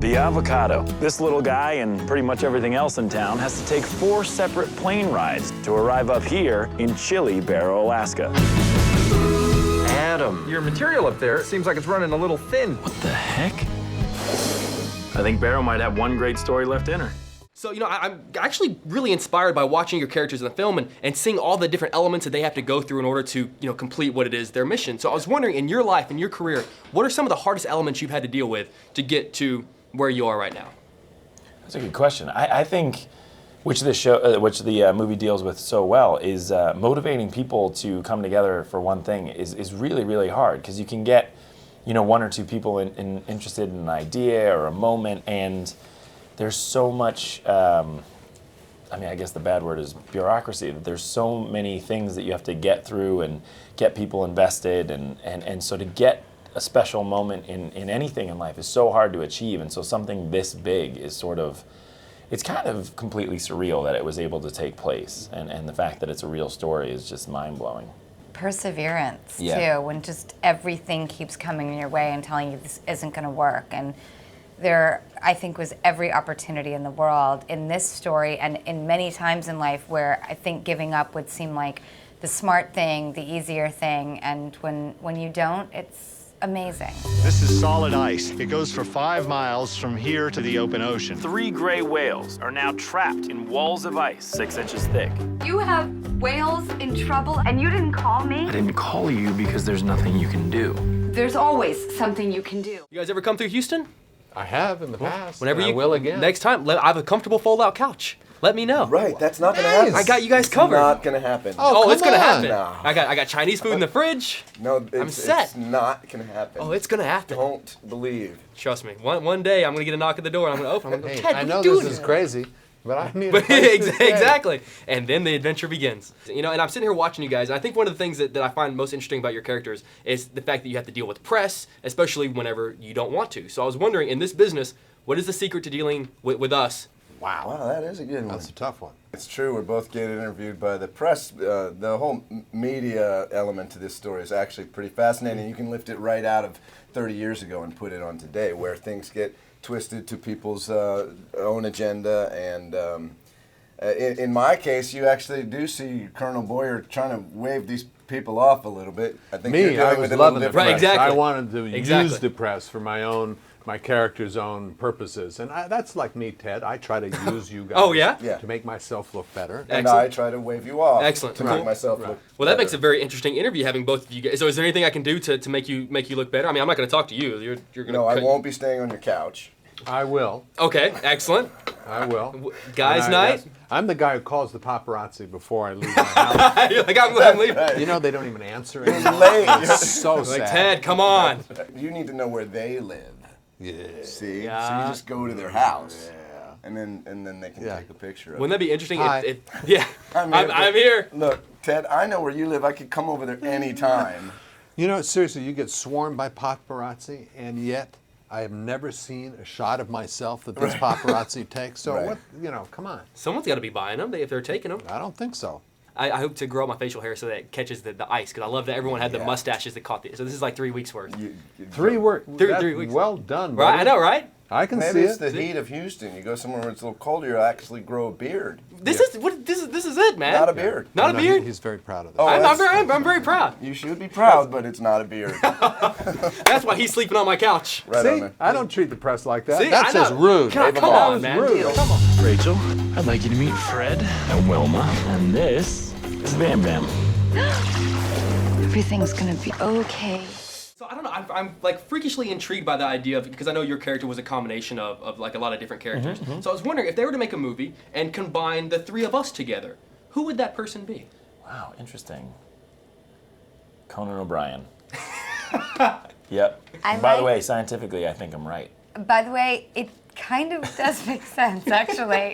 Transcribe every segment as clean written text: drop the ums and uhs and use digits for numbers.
The avocado. This little guy and pretty much everything else in town has to take 4 separate plane rides to arrive up here in chilly Barrow, Alaska. Adam, your material up there seems like it's running a little thin. What the heck? I think Barrow might have one great story left in her. So, I'm actually really inspired by watching your characters in the film and seeing all the different elements that they have to go through in order to, complete what it is, their mission. So I was wondering, in your life, in your career, what are some of the hardest elements you've had to deal with to get to where you are right now? That's a good question. I think, which the movie deals with so well, is motivating people to come together for one thing is really, really hard, because you can get, 1 or 2 people interested in an idea or a moment, and there's so much, I guess the bad word is bureaucracy. There's so many things that you have to get through and get people invested, and so to get a special moment in anything in life is so hard to achieve, and so something this big is it's kind of completely surreal that it was able to take place, and the fact that it's a real story is just mind-blowing. Perseverance, too, when just everything keeps coming your way and telling you this isn't going to work. And there, I think, was every opportunity in the world in this story and in many times in life where I think giving up would seem like the smart thing, the easier thing, and when you don't, it's amazing. This is solid ice. It goes for 5 miles from here to the open ocean. 3 gray whales are now trapped in walls of ice 6 inches thick. You have whales in trouble and you didn't call me? I didn't call you because there's nothing you can do. There's always something you can do. You guys ever come through Houston? I have in the past. Whenever and you I will again. Next time, I have a comfortable fold-out couch. Let me know. Right, that's not gonna happen. I got you guys covered. It's not gonna happen. Oh, it's gonna happen. No. I got Chinese food in the fridge. No, I'm set. It's not gonna happen. Oh, it's gonna happen. Don't believe. Trust me. One day I'm gonna get a knock at the door and I'm gonna open. I'm gonna go, Ted, I what know you doing? this is crazy, but I need Exactly. And then the adventure begins. And I'm sitting here watching you guys, and I think one of the things that I find most interesting about your characters is the fact that you have to deal with press, especially whenever you don't want to. So I was wondering, in this business, what is the secret to dealing with us? Wow, that is a good one. That's a tough one. It's true, we're both getting interviewed by the press. The whole media element to this story is actually pretty fascinating. You can lift it right out of 30 years ago and put it on today, where things get twisted to people's own agenda. And in my case, you actually do see Colonel Boyer trying to wave these people off a little bit. I think you're I dealing was with it a loving little the press. different. Right, exactly. I wanted to use the press for my character's own purposes. And that's like me, Ted. I try to use you guys Yeah. to make myself look better. And Excellent. I try to wave you off Excellent. to Cool. make myself look Well, that better. makes a very interesting interview having both of you guys. So is there anything I can do to make you look better? I mean, I'm not going to talk to you. You're going to. No, I won't be staying on your couch. I will. Okay, excellent. I will. Guys' night? Yes, I'm the guy who calls the paparazzi before I leave my house. You're like, I'm leaving. Right. You know, they don't even answer It's anymore. late. It's so sad. Like, Ted, come on. You need to know where they live. Yeah. See? So Yeah. you just go to their house. And then they can take a picture of Wouldn't that be interesting? Hi. Yeah, I'm here. Look, Ted, I know where you live. I could come over there anytime. You know, seriously, you get swarmed by paparazzi, and yet I have never seen a shot of myself that this paparazzi takes. So Right. what? Come on. Someone's got to be buying them if they're taking them. I don't think so. I hope to grow out my facial hair so that it catches the ice, because I love that everyone had the mustaches that caught the. So this is like 3 weeks worth. 3 3 weeks. Well done, Right, buddy. I know, right? I can Maybe see it's it. the heat of Houston. You go somewhere where it's a little colder, you'll actually grow a beard. This is it, man. Not a beard. Not a No, beard. He's very proud of that. Oh, I'm very proud. You should be proud, but it's not a beard. That's why he's sleeping on my couch. Right on See, there. I don't treat the press like that. See, That's I just know. rude. Come That on, was man. rude. Come on. Rachel, I'd like you to meet Fred and Wilma, and this is Bam Bam. Everything's gonna be okay. So I don't know. I'm like freakishly intrigued by the idea of, because I know your character was a combination of like a lot of different characters. So I was wondering if they were to make a movie and combine the 3 of us together, who would that person be? Wow, interesting. Conan O'Brien. Yep. I By the like- way, scientifically, I think I'm right. By the way, it kind of does make sense, actually.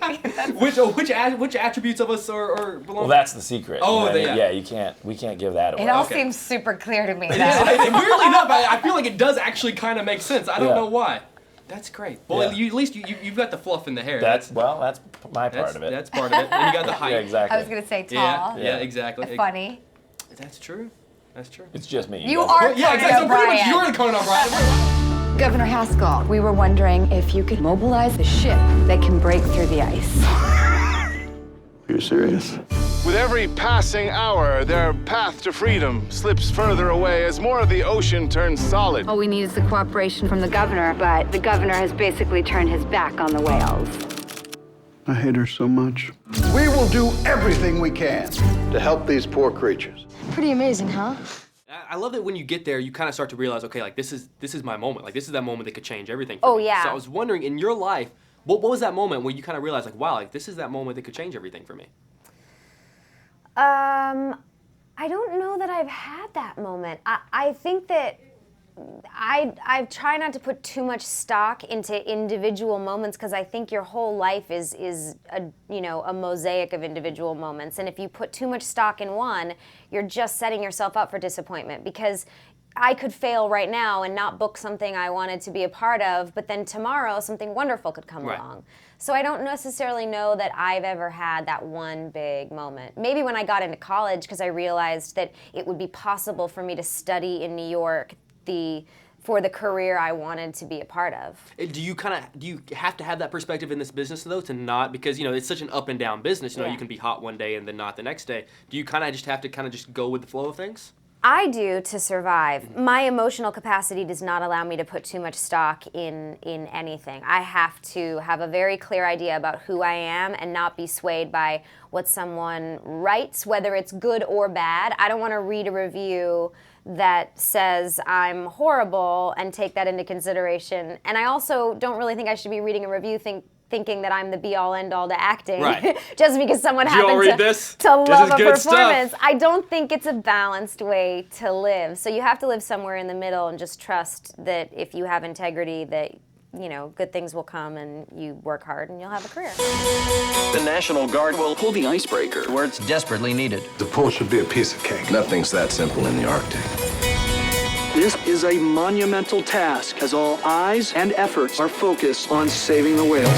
Which attributes of us are belong? Well, that's the secret. Oh, You know what I mean? yeah. we can't give that away. It all Okay. seems super clear to me. Yeah, Now. weirdly enough, I feel like it does actually kind of make sense. I don't Yeah. know why. That's great. Well, Yeah. at least you've got the fluff in the hair. That's my part of it. That's part of it. And you got the height. Yeah, exactly. I was gonna say Yeah, tall, yeah, exactly. funny. That's true. That's true. It's just me. You guys- are Yeah, Conan exactly. So pretty much O'Brien. you're the Conan O'Brien. Governor Haskell, we were wondering if you could mobilize a ship that can break through the ice. Are you serious? With every passing hour, their path to freedom slips further away as more of the ocean turns solid. All we need is the cooperation from the governor, but the governor has basically turned his back on the whales. I hate her so much. We will do everything we can to help these poor creatures. Pretty amazing, huh? I love that when you get there, you kind of start to realize, okay, like this is my moment. Like this is that moment that could change everything for me. yeah. So I was wondering, in your life, what was that moment where you kind of realized, like, wow, like this is that moment that could change everything for me? I don't know that I've had that moment. I think that I try not to put too much stock into individual moments because I think your whole life is a mosaic of individual moments. And if you put too much stock in one, you're just setting yourself up for disappointment because I could fail right now and not book something I wanted to be a part of, but then tomorrow something wonderful could come along. So I don't necessarily know that I've ever had that one big moment. Maybe when I got into college because I realized that it would be possible for me to study in New York for the career I wanted to be a part of. Do you have to have that perspective in this business though, to not, because it's such an up and down business, you can be hot one day and then not the next day. Do you kind of just have to just go with the flow of things? I do to survive. My emotional capacity does not allow me to put too much stock in anything. I have to have a very clear idea about who I am and not be swayed by what someone writes, whether it's good or bad. I don't want to read a review that says I'm horrible and take that into consideration. And I also don't really think I should be reading a review thinking that I'm the be-all, end-all to acting, just because someone happened to love a performance. I don't think it's a balanced way to live. So you have to live somewhere in the middle and just trust that if you have integrity that good things will come and you work hard and you'll have a career. The National Guard will pull the icebreaker where it's desperately needed. The pull should be a piece of cake. Nothing's that simple in the Arctic. This is a monumental task as all eyes and efforts are focused on saving the whales.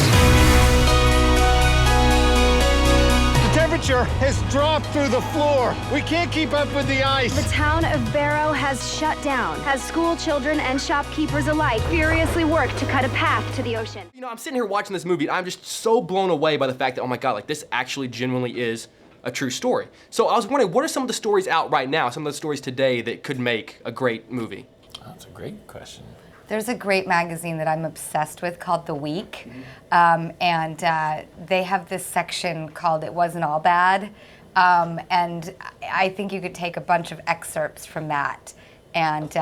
The temperature has dropped through the floor. We can't keep up with the ice. The town of Barrow has shut down, as school children and shopkeepers alike furiously work to cut a path to the ocean. I'm sitting here watching this movie and I'm just so blown away by the fact that, oh my God, like this actually genuinely is a true story. So I was wondering, what are some of the stories out right now, some of the stories today that could make a great movie? Oh, that's a great question. There's a great magazine that I'm obsessed with called The Week, and they have this section called It Wasn't All Bad, and I think you could take a bunch of excerpts from that and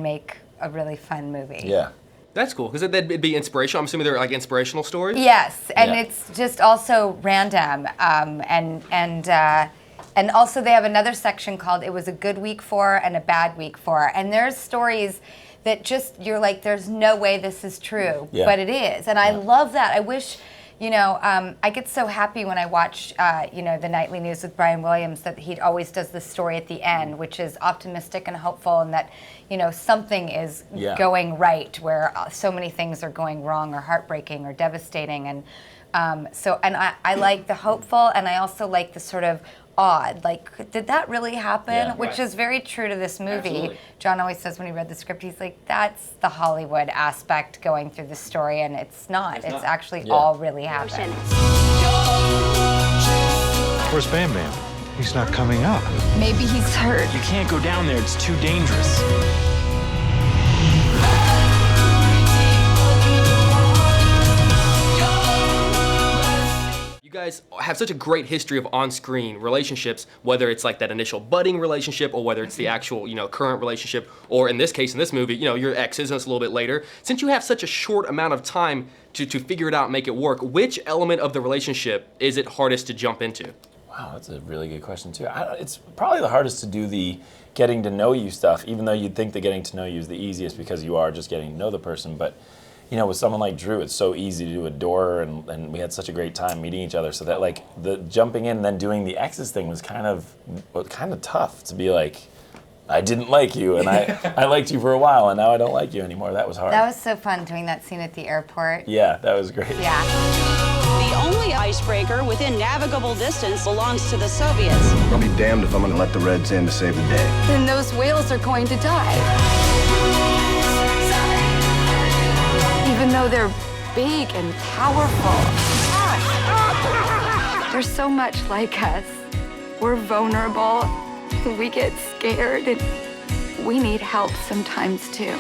make a really fun movie. Yeah. That's cool, because that'd be inspirational. I'm assuming they're like inspirational stories? Yes, and it's just also random, and also they have another section called It Was a Good Week For and a Bad Week For, and there's stories that just, you're like, there's no way this is true, but it is, and I love that. I wish, I get so happy when I watch, the Nightly News with Brian Williams, that he always does the story at the end, which is optimistic and hopeful, and that, something is going right where so many things are going wrong or heartbreaking or devastating, and I like the hopeful, and I also like the sort of odd, like, did that really happen? Which is very true to this movie. Absolutely. John always says when he read the script, he's like, that's the Hollywood aspect going through the story, and it's not. It's actually all really happened. Where's Bam Bam? He's not coming up. Maybe he's hurt. You can't go down there, it's too dangerous. You guys have such a great history of on-screen relationships, whether it's like that initial budding relationship or whether it's the actual, current relationship, or in this case, in this movie, your exes, and it's a little bit later. Since you have such a short amount of time to figure it out and make it work, which element of the relationship is it hardest to jump into? Wow, that's a really good question too. It's probably the hardest to do the getting to know you stuff, even though you'd think that getting to know you is the easiest because you are just getting to know the person. But with someone like Drew, it's so easy to adore her, and we had such a great time meeting each other. So that like the jumping in and then doing the exes thing was kind of tough to be like, I didn't like you, and I liked you for a while, and now I don't like you anymore. That was hard. That was so fun doing that scene at the airport. Yeah, that was great. Yeah. The only icebreaker within navigable distance belongs to the Soviets. I'll be damned if I'm going to let the Reds in to save the day. Then those whales are going to die. even though they're big and powerful. They're so much like us. We're vulnerable, we get scared, and we need help sometimes too.